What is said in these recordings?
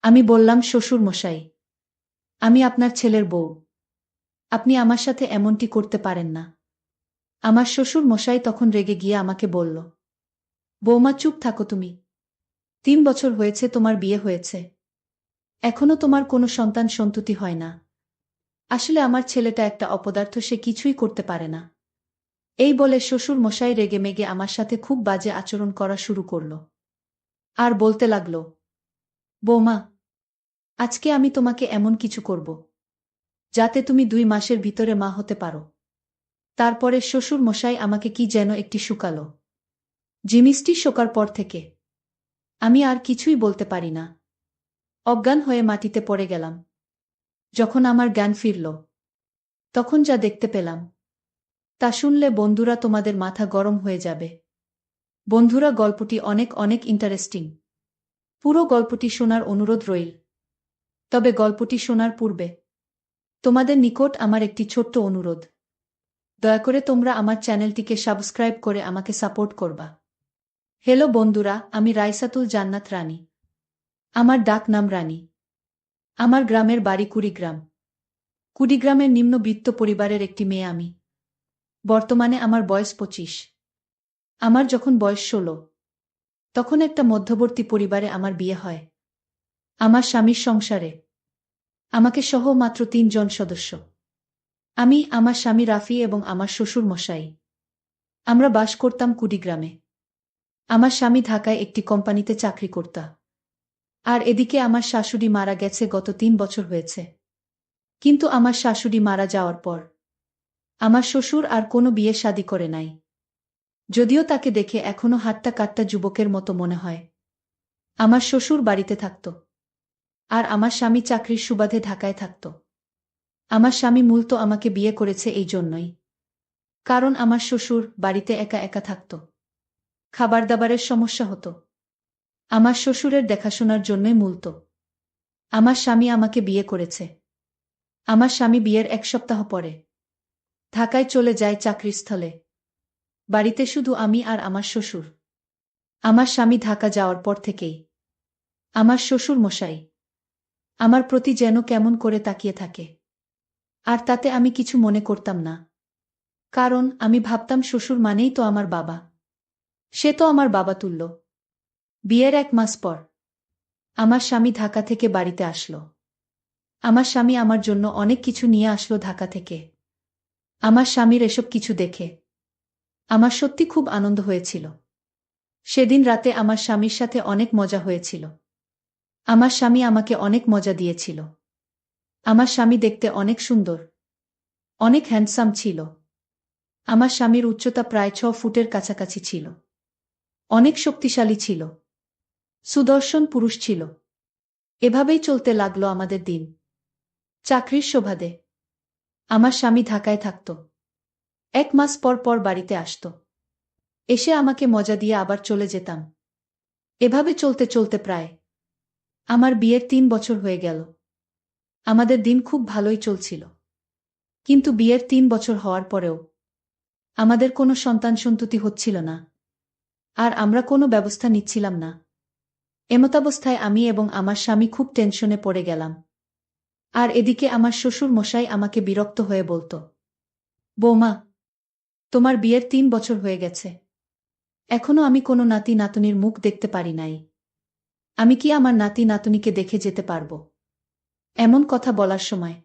আমি বললাম, শ্বশুর মশাই, আমি আপনার ছেলের বউ। আপনি আমার সাথে এমনটি করতে পারেন না। আমার শ্বশুর মশাই তখন রেগে গিয়ে আমাকে বলল, বৌমা চুপ থাকো তুমি। 3 বছর হয়েছে তোমার বিয়ে হয়েছে, এখনো তোমার কোনো সন্তান সন্ততি হয় না। আসলে আমার ছেলেটা একটা অপদার্থ, সে কিছুই করতে পারে না। এই বলে শ্বশুর মশাই রেগে মেগে আমার সাথে খুব বাজে আচরণ করা শুরু করল। আর বলতে লাগল, বৌমা, আজকে আমি তোমাকে এমন কিছু করব যাতে তুমি 2 মাসের ভিতরে মা হতে পারো। তারপরে শ্বশুর মশাই আমাকে কি যেন একটি শুকালো জিনিসটি শোকার পর থেকে আমি আর কিছুই বলতে পারি না। অজ্ঞান হয়ে মাটিতে পড়ে গেলাম। যখন আমার জ্ঞান ফিরল, তখন যা দেখতে পেলাম তা শুনলে বন্ধুরা তোমাদের মাথা গরম হয়ে যাবে। বন্ধুরা, গল্পটি অনেক অনেক ইন্টারেস্টিং। পুরো গল্পটি শোনার অনুরোধ রইল। তবে গল্পটি শোনার পূর্বে তোমাদের নিকট আমার একটি ছোট্ট অনুরোধ। দয়া করে তোমরা আমার চ্যানেলটিকে সাবস্ক্রাইব করে আমাকে সাপোর্ট করবা। হ্যালো বন্ধুরা, আমি রাইসাতুল জান্নাত রানী। আমার ডাক নাম রানী। আমার গ্রামের বাড়ি কুড়িগ্রাম। কুড়িগ্রামের নিম্নবিত্ত পরিবারের একটি মেয়ে আমি। বর্তমানে আমার বয়স 25। আমার যখন বয়স 16, তখন একটা মধ্যবর্তী পরিবারে আমার বিয়ে হয়। আমার স্বামীর সংসারে আমাকে সহ মাত্র 3 জন সদস্য। আমি, আমার স্বামী রাফি এবং আমার শ্বশুর মশাই। আমরা বাস করতাম কুড়িগ্রামে। আমার স্বামী ঢাকায় একটি কোম্পানিতে চাকরি করত। আর এদিকে আমার শাশুড়ি মারা গেছে গত 3 বছর হয়েছে। কিন্তু আমার শাশুড়ি মারা যাওয়ার পর আমার শ্বশুর আর কোনো বিয়ে শাদী করে নাই। যদিও তাকে দেখে এখনো হাট্টা কাট্টা যুবকের মতো মনে হয়। আমার শ্বশুর বাড়িতে থাকত, আর আমার স্বামী চাকরির সুবাদে ঢাকায় থাকত। আমার স্বামী মূলত আমাকে বিয়ে করেছে এই জন্যই, কারণ আমার শ্বশুর বাড়িতে একা একা থাকত। খাবার দাবারের সমস্যা হতো। আমার শ্বশুরের দেখাশোনার জন্যই মূলত আমার স্বামী আমাকে বিয়ে করেছে। আমার স্বামী বিয়ের 1 সপ্তাহ পরে ঢাকায় চলে যায় চাকরির স্থলে। বাড়িতে শুধু আমি আর আমার শ্বশুর। আমার স্বামী ঢাকা যাওয়ার পর থেকেই আমার শ্বশুর মশাই আমার প্রতি যেন কেমন করে তাকিয়ে থাকে। আর তাতে আমি কিছু মনে করতাম না, কারণ আমি ভাবতাম শ্বশুর মানেই তো আমার বাবা। সে তো আমার বাবা তুল্য। বিয়ের 1 মাস পর আমার স্বামী ঢাকা থেকে বাড়িতে আসলো। আমার স্বামী আমার জন্য অনেক কিছু নিয়ে আসলো ঢাকা থেকে। আমার স্বামীর এসব কিছু দেখে আমার সত্যি খুব আনন্দ হয়েছিল। সেদিন রাতে আমার স্বামীর সাথে অনেক মজা হয়েছিল। আমার স্বামী আমাকে অনেক মজা দিয়েছিল। আমার স্বামী দেখতে অনেক সুন্দর, অনেক হ্যান্ডসাম ছিল। আমার স্বামীর উচ্চতা প্রায় 6 ফুটের কাছাকাছি ছিল। অনেক শক্তিশালী ছিল। সুদর্শন পুরুষ ছিল। এভাবেই চলতে লাগলো আমাদের দিন। চাকরির সুবাদে আমার স্বামী ঢাকায় থাকত। 1 মাস পর পর বাড়িতে আসত। এসে আমাকে মজা দিয়ে আবার চলে যেতাম। এভাবে চলতে চলতে প্রায় আমার বিয়ের 3 বছর হয়ে গেল। আমাদের দিন খুব ভালোই চলছিল। কিন্তু বিয়ের 3 বছর হওয়ার পরেও আমাদের কোনো সন্তান সন্ততি হচ্ছিল না। আর আমরা কোনো ব্যবস্থা নিচ্ছিলাম না। এমতাবস্থায় আমি এবং আমার স্বামী খুব টেনশনে পড়ে গেলাম। আর এদিকে আমার শ্বশুর মশাই আমাকে বিরক্ত হয়ে বলত, বৌমা, তোমার বিয়ের 3 বছর হয়ে গেছে, এখনো আমি কোনো নাতি নাতনির মুখ দেখতে পারি নাই। আমি কি আমার নাতি নাতনিকে দেখে যেতে পারব? এমন কথা বলার সময়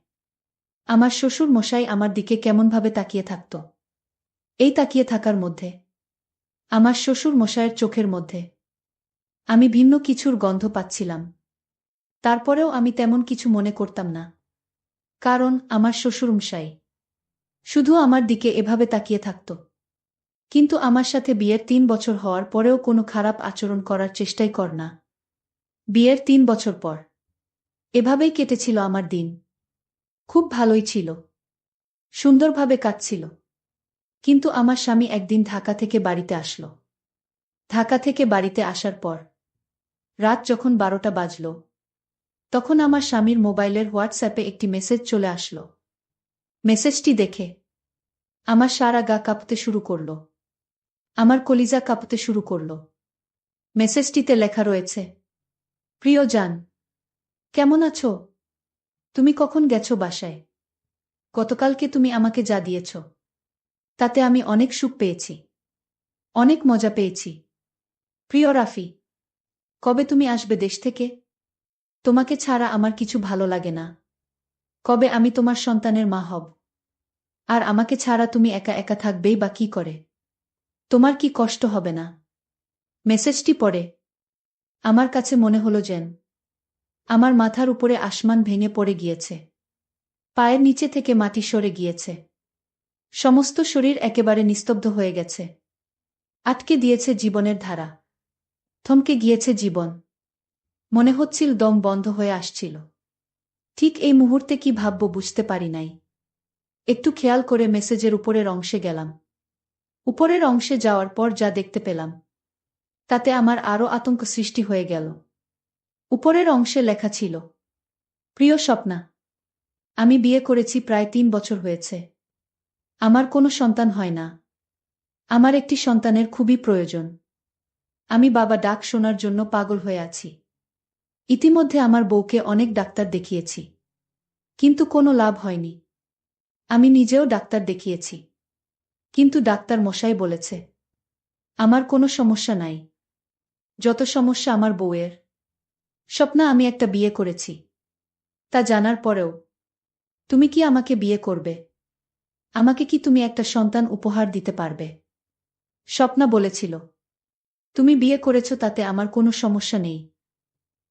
আমার শ্বশুর মশাই আমার দিকে কেমনভাবে তাকিয়ে থাকত। এই তাকিয়ে থাকার মধ্যে আমার শ্বশুর মশাইয়ের চোখের মধ্যে আমি ভিন্ন কিছুর গন্ধ পাচ্ছিলাম। তারপরেও আমি তেমন কিছু মনে করতাম না, কারণ আমার শ্বশুরমশাই শুধু আমার দিকে এভাবে তাকিয়ে থাকত। কিন্তু আমার সাথে বিয়ের 3 বছর হওয়ার পরেও কোনো খারাপ আচরণ করার চেষ্টাই কর না। বিয়ের 3 বছর পর এভাবেই কেটেছিল আমার দিন। খুব ভালোই ছিল, সুন্দরভাবে কাটছিল। কিন্তু আমার স্বামী একদিন ঢাকা থেকে বাড়িতে আসলো। ঢাকা থেকে বাড়িতে আসার পর রাত যখন 12টা বাজল, তখন আমার স্বামীর মোবাইলের হোয়াটসঅ্যাপে একটি মেসেজ চলে আসলো। মেসেজটি দেখে আমার সারা গা কাঁপতে শুরু করল। আমার কলিজা কাঁপতে শুরু করল। মেসেজটিতে লেখা রয়েছে, প্রিয় জান, কেমন আছো? তুমি কখন গেছো বাসায়? গতকালকে তুমি আমাকে যা দিয়েছ, তাতে আমি অনেক সুখ পেয়েছি। অনেক মজা পেয়েছি। প্রিয় রাফি, কবে তুমি আসবে দেশ থেকে? তোমাকে ছাড়া আমার কিছু ভালো লাগে না। কবে আমি তোমার সন্তানের মা হব? আর আমাকে ছাড়া তুমি একা একা থাকবেই বা কি করে? তোমার কি কষ্ট হবে না? মেসেজটি পড়ে আমার কাছে মনে হলো যেন আমার মাথার উপরে আসমান ভেঙে পড়ে গিয়েছে। পায়ের নিচে থেকে মাটি সরে গিয়েছে। সমস্ত শরীর একেবারে নিস্তব্ধ হয়ে গেছে। আটকে দিয়েছে জীবনের ধারা। থমকে গিয়েছে জীবন। মনে হচ্ছিল দম বন্ধ হয়ে আসছিল। ঠিক এই মুহূর্তে কি ভাবব বুঝতে পারি নাই। একটু খেয়াল করে মেসেজের উপরের অংশে গেলাম। উপরের অংশে যাওয়ার পর যা দেখতে পেলাম, তাতে আমার আরও আতঙ্ক সৃষ্টি হয়ে গেল। উপরের অংশে লেখা ছিল, প্রিয় স্বপ্না, আমি বিয়ে করেছি প্রায় ৩ বছর হয়েছে। আমার কোনো সন্তান হয় না। আমার একটি সন্তানের খুবই প্রয়োজন। আমি বাবা ডাক শোনার জন্য পাগল হয়ে আছি। ইতিমধ্যে আমার বউকে অনেক ডাক্তার দেখিয়েছি, কিন্তু কোনো লাভ হয়নি। আমি নিজেও ডাক্তার দেখিয়েছি, কিন্তু ডাক্তার মশাই বলেছে আমার কোনো সমস্যা নাই। যত সমস্যা আমার বউয়ের। স্বপ্না, আমি একটা বিয়ে করেছি। তা জানার পরেও তুমি কি আমাকে বিয়ে করবে? আমাকে কি তুমি একটা সন্তান উপহার দিতে পারবে? স্বপ্না বলেছিল, তুমি বিয়ে করেছ তাতে আমার কোনো সমস্যা নেই।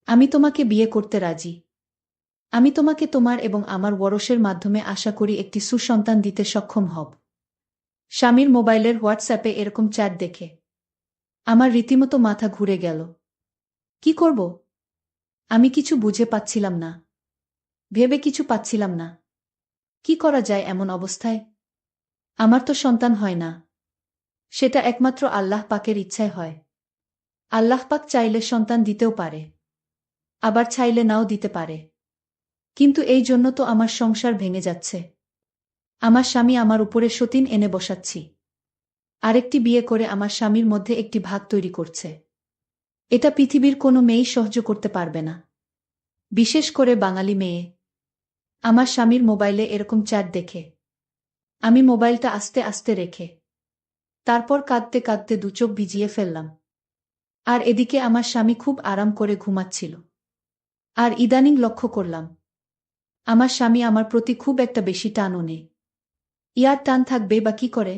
আমি তোমাকে বিয়ে করতে রাজি। আমি তোমাকে তোমার এবং আমার ওরসের মাধ্যমে আশা করি একটি সুসন্তান দিতে সক্ষম হব। স্বামীর মোবাইলের হোয়াটসঅ্যাপে এরকম চ্যাট দেখে আমার রীতিমতো মাথা ঘুরে গেল। কি করব? আমি কিছু বুঝে পাচ্ছিলাম না। ভেবে কিছু পাচ্ছিলাম না। কি করা যায় এমন অবস্থায়? আমার তো সন্তান হয় না। সেটা একমাত্র আল্লাহ পাকের ইচ্ছায় হয়। আল্লাহ পাক চাইলে সন্তান দিতেও পারে, আবার চাইলে নাও দিতে পারে। কিন্তু এই জন্য তো আমার সংসার ভেঙে যাচ্ছে। আমার স্বামী আমার উপরে সতীন এনে বসাচ্ছি। আরেকটি বিয়ে করে আমার স্বামীর মধ্যে একটি ভাগ তৈরি করছে। এটা পৃথিবীর কোনো মেয়েই সহ্য করতে পারবে না, বিশেষ করে বাঙালি মেয়ে। আমার স্বামীর মোবাইলে এরকম চ্যাট দেখে আমি মোবাইলটা আস্তে আস্তে রেখে তারপর কাঁদতে কাঁদতে দু চোখ ভিজিয়ে ফেললাম। আর এদিকে আমার স্বামী খুব আরাম করে ঘুমাচ্ছিল। আর ইদানিং লক্ষ্য করলাম, আমার স্বামী আমার প্রতি খুব একটা বেশি টানও নেই। ইয়ার টান থাকবে বা কি করে?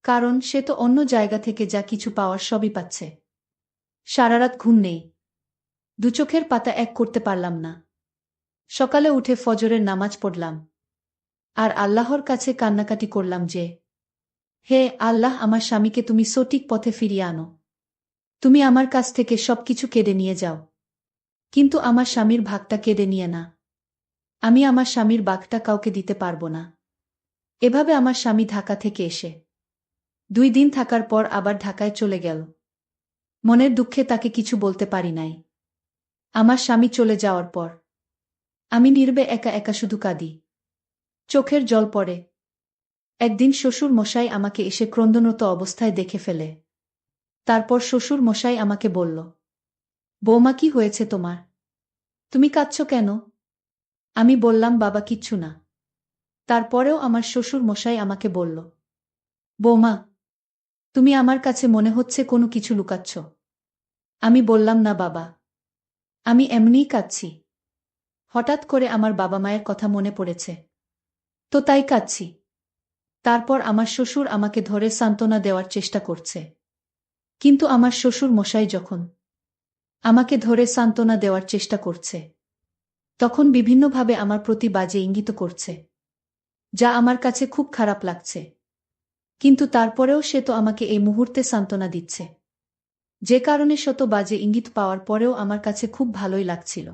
কারণ সে তো অন্য জায়গা থেকে যা কিছু পাওয়ার সবই পাচ্ছে। সারারাত ঘুম নেই। দু চোখের পাতা এক করতে পারলাম না। সকালে উঠে ফজরের নামাজ পড়লাম। আর আল্লাহর কাছে কান্নাকাটি করলাম যে, হে আল্লাহ, আমার স্বামীকে তুমি সঠিক পথে ফিরিয়ে আনো। তুমি আমার কাছ থেকে সবকিছু কেড়ে নিয়ে যাও, কিন্তু আমার স্বামীর ভাগটা কেড়ে নিয়ে না। আমি আমার স্বামীর ভাগটা কাউকে দিতে পারবো না। এভাবে আমার স্বামী ঢাকা থেকে এসে 2 দিন থাকার পর আবার ঢাকায় চলে গেল। মনের দুঃখে তাকে কিছু বলতে পারি নাই। আমার স্বামী চলে যাওয়ার পর আমি নীরবে একা একা শুধু কাঁদি। চোখের জল পড়ে। একদিন শ্বশুর মশাই আমাকে এসে ক্রন্দনরত অবস্থায় দেখে ফেলে। তারপর শ্বশুর মশাই আমাকে বলল, বৌমা, কি হয়েছে তোমার? তুমি কাঁদছ কেন? আমি বললাম, বাবা, কিচ্ছু না। তারপরেও আমার শ্বশুর মশাই আমাকে বলল, বৌমা, তুমি আমার কাছে মনে হচ্ছে কোনো কিছু লুকাচ্ছ। আমি বললাম, না বাবা, আমি এমনিই কাঁদছি। হঠাৎ করে আমার বাবা মায়ের কথা মনে পড়েছে, তো তাই কাঁদছি। তারপর আমার শ্বশুর আমাকে ধরে সান্ত্বনা দেওয়ার চেষ্টা করছে। কিন্তু আমার শ্বশুর মশাই যখন আমাকে ধরে সান্ত্বনা দেওয়ার চেষ্টা করছে, তখন বিভিন্নভাবে আমার প্রতি বাজে ইঙ্গিত করছে, যা আমার কাছে খুব খারাপ লাগছে। কিন্তু তারপরেও সে তো আমাকে এই মুহূর্তে সান্ত্বনা দিচ্ছে, যে কারণে শত বাজে ইঙ্গিত পাওয়ার পরেও আমার কাছে খুব ভালোই লাগছিল।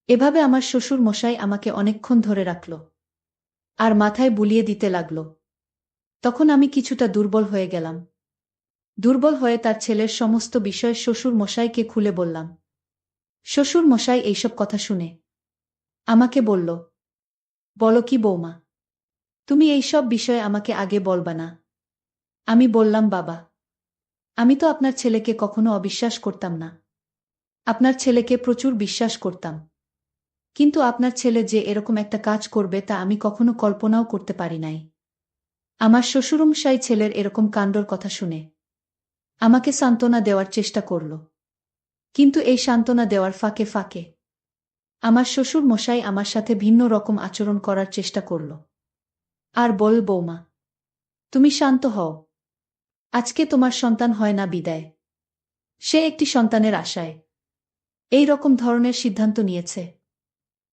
এভাবে আমার শ্বশুর মশাই আমাকে অনেকক্ষণ ধরে রাখল আর মাথায় বুলিয়ে দিতে লাগল। তখন আমি কিছুটা দুর্বল হয়ে গেলাম। দুর্বল হয়ে তার ছেলের সমস্ত বিষয় শ্বশুর মশাইকে খুলে বললাম। শ্বশুর মশাই এইসব কথা শুনে আমাকে বলল, বলো কি বৌমা, তুমি এইসব বিষয়ে আমাকে আগে বলবা না? আমি বললাম, বাবা, আমি তো আপনার ছেলেকে কখনো অবিশ্বাস করতাম না। আপনার ছেলেকে প্রচুর বিশ্বাস করতাম। কিন্তু আপনার ছেলে যে এরকম একটা কাজ করবে তা আমি কখনো কল্পনাও করতে পারি নাই। আমার শ্বশুরমশাই ছেলের এরকম কাণ্ডর কথা শুনে আমাকে সান্ত্বনা দেওয়ার চেষ্টা করল। কিন্তু এই সান্ত্বনা দেওয়ার ফাঁকে ফাঁকে আমার শ্বশুর মশাই আমার সাথে ভিন্ন রকম আচরণ করার চেষ্টা করল। আর বল, বৌমা, তুমি শান্ত হও। আজকে তোমার সন্তান হয় না বিদায়। সে একটি সন্তানের আশায় এই রকম ধরনের সিদ্ধান্ত নিয়েছে।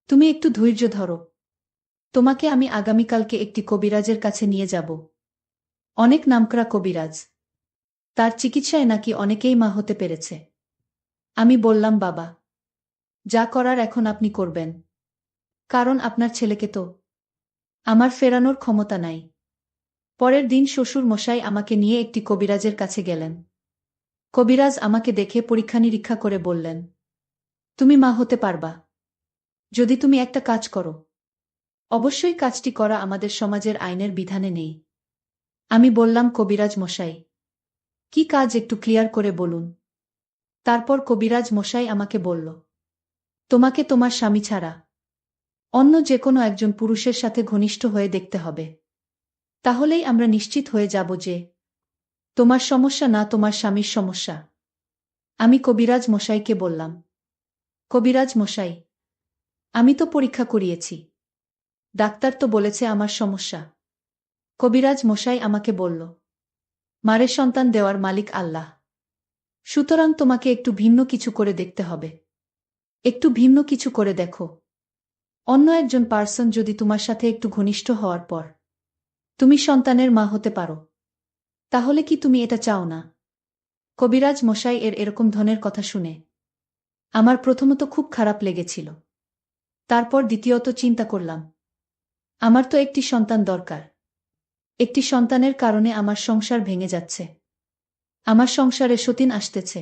তুমি একটু ধৈর্য ধরো। তোমাকে আমি আগামীকালকে একটি কবিরাজের কাছে নিয়ে যাব। অনেক নামকরা কবিরাজ। তার চিকিৎসায় নাকি অনেকেই মা হতে পেরেছে। আমি বললাম, বাবা, যা করার এখন আপনি করবেন। কারণ আপনার ছেলেকে তো আমার ফেরানোর ক্ষমতা নাই। পরের দিন শ্বশুর মশাই আমাকে নিয়ে একটি কবিরাজের কাছে গেলেন। কবিরাজ আমাকে দেখে পরীক্ষা নিরীক্ষা করে বললেন, তুমি মা হতে পারবা যদি তুমি একটা কাজ করো। অবশ্যই কাজটি করা আমাদের সমাজের আইনের বিধানে নেই। আমি বললাম, কবিরাজ মশাই, কি কাজ একটু ক্লিয়ার করে বলুন। তারপর কবিরাজ মশাই আমাকে বলল, তোমাকে তোমার স্বামী ছাড়া অন্য যে কোনো একজন পুরুষের সাথে ঘনিষ্ঠ হয়ে দেখতে হবে। তাহলেই আমরা নিশ্চিত হয়ে যাব যে তোমার সমস্যা না তোমার স্বামীর সমস্যা। আমি কবিরাজ মশাইকে বললাম, কবিরাজ মশাই, আমি তো পরীক্ষা করিয়েছি। ডাক্তার তো বলেছে আমার সমস্যা। কবিরাজ মশাই আমাকে বলল, মারে সন্তান দেওয়ার মালিক আল্লাহ। সুতরাং তোমাকে একটু ভিন্ন কিছু করে দেখতে হবে। একটু ভিন্ন কিছু করে দেখো। অন্য একজন পার্সন যদি তোমার সাথে একটু ঘনিষ্ঠ হওয়ার পর তুমি সন্তানের মা হতে পারো, তাহলে কি তুমি এটা চাও না? কবিরাজ মশাই এরকম ধরনের কথা শুনে আমার প্রথমত খুব খারাপ লেগেছিল। তারপর দ্বিতীয়ত চিন্তা করলাম, আমার তো একটি সন্তান দরকার। একটি সন্তানের কারণে আমার সংসার ভেঙে যাচ্ছে। আমার সংসারে সতীন আসতেছে।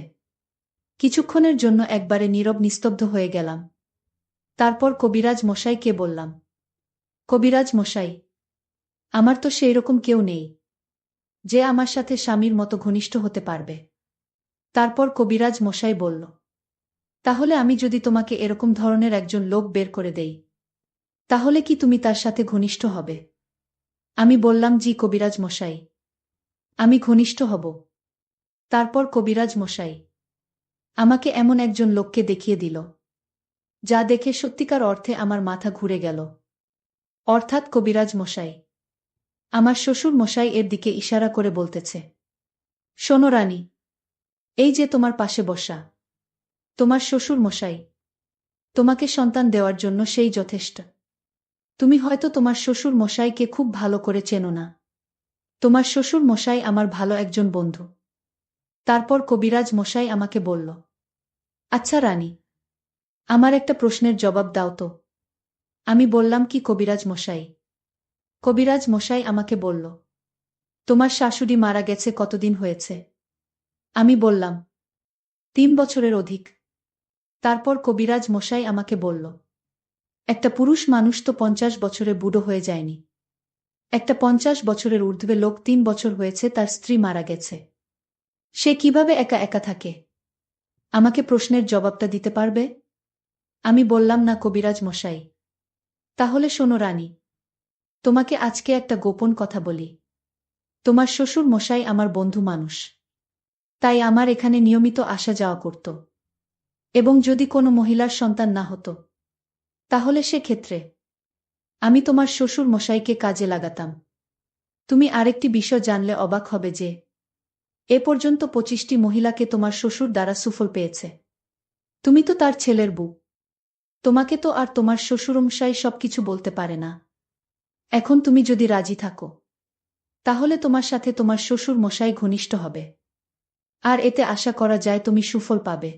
কিছুক্ষণের জন্য একবারে নীরব নিস্তব্ধ হয়ে গেলাম। তারপর কবিরাজ মশাইকে বললাম, কবিরাজ মশাই, আমার তো সেই রকম কেউ নেই যে আমার সাথে স্বামীর মতো ঘনিষ্ঠ হতে পারবে। তারপর কবিরাজ মশাই বলল, তাহলে আমি যদি তোমাকে এরকম ধরনের একজন লোক বের করে দেই, তাহলে কি তুমি তার সাথে ঘনিষ্ঠ হবে? আমি বললাম, জি কবিরাজ মশাই, আমি ঘনিষ্ঠ হব। তারপর কবিরাজ মশাই আমাকে এমন একজন লোককে দেখিয়ে দিল, যা দেখে সত্যিকার অর্থে আমার মাথা ঘুরে গেল। অর্থাৎ কবিরাজ মশাই আমার শ্বশুর মশাই এর দিকে ইশারা করে বলতেছে, শোনো রানী, এই যে তোমার পাশে বসা তোমার শ্বশুর মশাই তোমাকে সন্তান দেওয়ার জন্য সেই যথেষ্ট। তুমি হয়তো তোমার শ্বশুর মশাইকে খুব ভালো করে চেনো না। তোমার শ্বশুর মশাই আমার ভালো একজন বন্ধু। তারপর কবিরাজ মশাই আমাকে বলল, আচ্ছা রানী, আমার একটা প্রশ্নের জবাব দাও তো। আমি বললাম, কি কবিরাজ মশাই? কবিরাজ মশাই আমাকে বলল, তোমার শাশুড়ি মারা গেছে কতদিন হয়েছে? আমি বললাম, 3 বছরের অধিক। তারপর কবিরাজ মশাই আমাকে বলল, একটা পুরুষ মানুষ তো 50 বছরে বুড়ো হয়ে যায়নি। একটা 50 বছরের ঊর্ধ্বে লোক 3 বছর হয়েছে তার স্ত্রী মারা গেছে। সে কিভাবে একা একা থাকে? আমাকে প্রশ্নের জবাবটা দিতে পারবে? আমি বললাম, না কবিরাজ মশাই। তাহলে শোনো রানী, তোমাকে আজকে একটা গোপন কথা বলি। তোমার শ্বশুর মশাই আমার বন্ধু মানুষ। তাই আমার এখানে নিয়মিত আসা যাওয়া করত। এবং যদি কোনো মহিলার সন্তান না হতো, তাহলে সে ক্ষেত্রে আমি তোমার শ্বশুর মশাইকে কাজে লাগাতাম। তুমি আরেকটি বিষয় জানলে অবাক হবে যে এ পর্যন্ত 25টি মহিলাকে তোমার শ্বশুর দ্বারা সুফল পেয়েছে। তুমি তো তার ছেলের বউ। তোমাকে তো আর তোমার শ্বশুরমশাই সবকিছু বলতে পারে না। এখন তুমি যদি রাজি থাকো, তাহলে তোমার সাথে তোমার শ্বশুর মশাই ঘনিষ্ঠ হবে। আর এতে আশা করা যায় তুমি সুফল পাবে।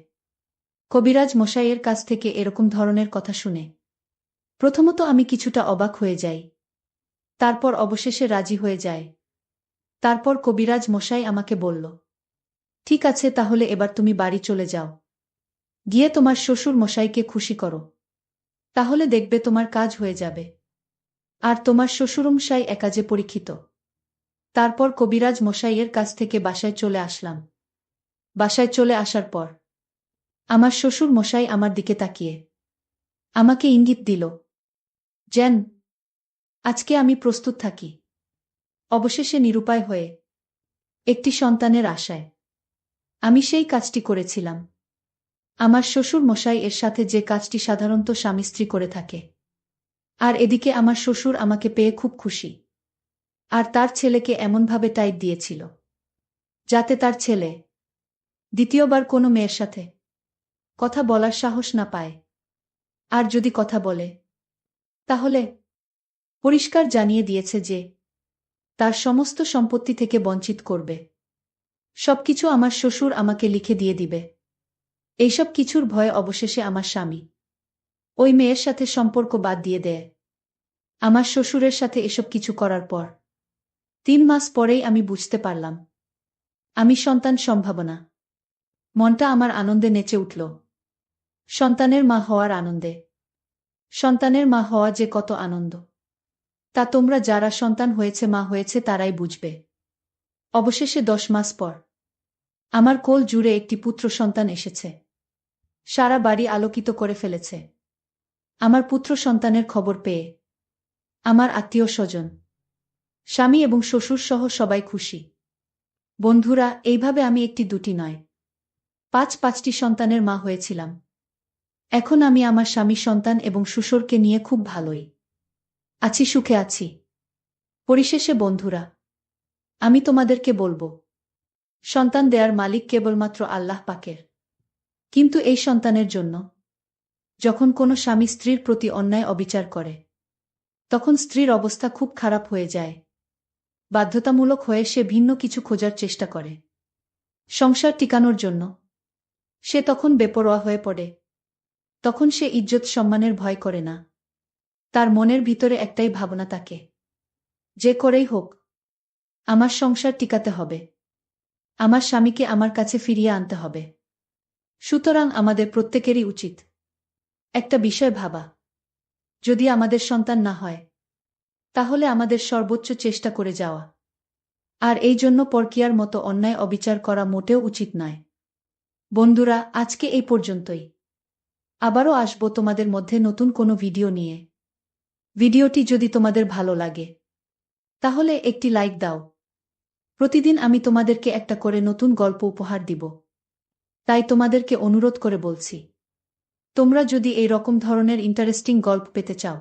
কবিরাজ মশাইয়ের কাছ থেকে এরকম ধরনের কথা শুনে প্রথমত আমি কিছুটা অবাক হয়ে যাই। তারপর অবশেষে রাজি হয়ে যায়। তারপর কবিরাজ মশাই আমাকে বলল, ঠিক আছে, তাহলে এবার তুমি বাড়ি চলে যাও। গিয়ে তোমার শ্বশুর মশাইকে খুশি করো। তাহলে দেখবে তোমার কাজ হয়ে যাবে। আর তোমার শ্বশুরমশাই একাজে পরীক্ষিত। তারপর কবিরাজ মশাইয়ের কাছ থেকে বাসায় চলে আসলাম। বাসায় চলে আসার পর আমার শ্বশুর মশাই আমার দিকে তাকিয়ে আমাকে ইঙ্গিত দিল, যেন আজকে আমি প্রস্তুত থাকি। অবশেষে নিরুপায় হয়ে একটি সন্তানের আশায় আমি সেই কাজটি করেছিলাম। আমার শ্বশুর মশাই এর সাথে যে কাজটি সাধারণত স্বামী স্ত্রী করে থাকে। আর এদিকে আমার শ্বশুর আমাকে পেয়ে খুব খুশি। আর তার ছেলেকে এমনভাবে টাইট দিয়েছিল যাতে তার ছেলে দ্বিতীয়বার কোনো মেয়ের সাথে কথা বলার সাহস না পায়। আর যদি কথা বলে তাহলে পরিষ্কার জানিয়ে দিয়েছে যে তার সমস্ত সম্পত্তি থেকে বঞ্চিত করবে। সবকিছু আমার শ্বশুর আমাকে লিখে দিয়ে দিবে। এইসব কিছুর ভয়ে অবশেষে আমার স্বামী ওই মেয়ের সাথে সম্পর্ক বাদ দিয়ে দেয়। আমার শ্বশুরের সাথে এসব কিছু করার পর 3 মাস পরেই আমি বুঝতে পারলাম আমি সন্তান সম্ভাবনা। মনটা আমার আনন্দে নেচে উঠল। সন্তানের মা হওয়ার আনন্দে। সন্তানের মা হওয়া যে কত আনন্দ তা তোমরা যারা সন্তান হয়েছে মা হয়েছে তারাই বুঝবে। অবশেষে 10 মাস পর আমার কোল জুড়ে একটি পুত্র সন্তান এসেছে। সারা বাড়ি আলোকিত করে ফেলেছে। আমার পুত্র সন্তানের খবর পেয়ে আমার আত্মীয় স্বজন, স্বামী এবং শ্বশুর সহ সবাই খুশি। বন্ধুরা, এইভাবে আমি একটি দুটি নয় 5টি সন্তানের মা হয়েছিলাম। এখন আমি আমার স্বামী, সন্তান এবং শ্বশুরকে নিয়ে খুব ভালোই আছি, সুখে আছি। পরিশেষে বন্ধুরা, আমি তোমাদেরকে বলবো, সন্তান দেয়ার মালিক কেবলমাত্র আল্লাহ পাকের। কিন্তু এই সন্তানের জন্য যখন কোনো স্বামী স্ত্রীর প্রতি অন্যায় অবিচার করে তখন স্ত্রীর অবস্থা খুব খারাপ হয়ে যায়। বাধ্যতামূলক হয়ে সে ভিন্ন কিছু খোঁজার চেষ্টা করে সংসার টিকানোর জন্য। সে তখন বেপরোয়া হয়ে পড়ে। তখন সে ইজ্জত সম্মানের ভয় করে না। তার মনের ভিতরে একটাই ভাবনা থাকে, যে করেই হোক আমার সংসার টিকাতে হবে, আমার স্বামীকে আমার কাছে ফিরিয়ে আনতে হবে। সুতরাং আমাদের প্রত্যেকেরই উচিত একটা বিষয় ভাবা, যদি আমাদের সন্তান না হয় তাহলে আমাদের সর্বোচ্চ চেষ্টা করে যাওয়া। আর এই জন্য পরকীয়ার মতো অন্যায় অবিচার করা মোটেও উচিত নয়। বন্ধুরা, আজকে এই পর্যন্তই। আবারও আসবো তোমাদের মধ্যে নতুন কোনো ভিডিও নিয়ে। ভিডিওটি যদি তোমাদের ভালো লাগে তাহলে একটি লাইক দাও। প্রতিদিন আমি তোমাদেরকে একটা করে নতুন গল্প উপহার দিব। তাই তোমাদেরকে অনুরোধ করে বলছি, তোমরা যদি এই রকম ধরনের ইন্টারেস্টিং গল্প পেতে চাও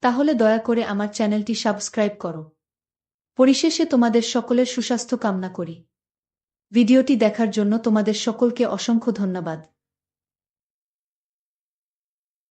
তাহলে দয়া করে আমার চ্যানেলটি সাবস্ক্রাইব করো। পরিশেষে তোমাদের সকলের সুস্বাস্থ্য কামনা করি। ভিডিওটি দেখার জন্য তোমাদের সকলকে অসংখ্য ধন্যবাদ।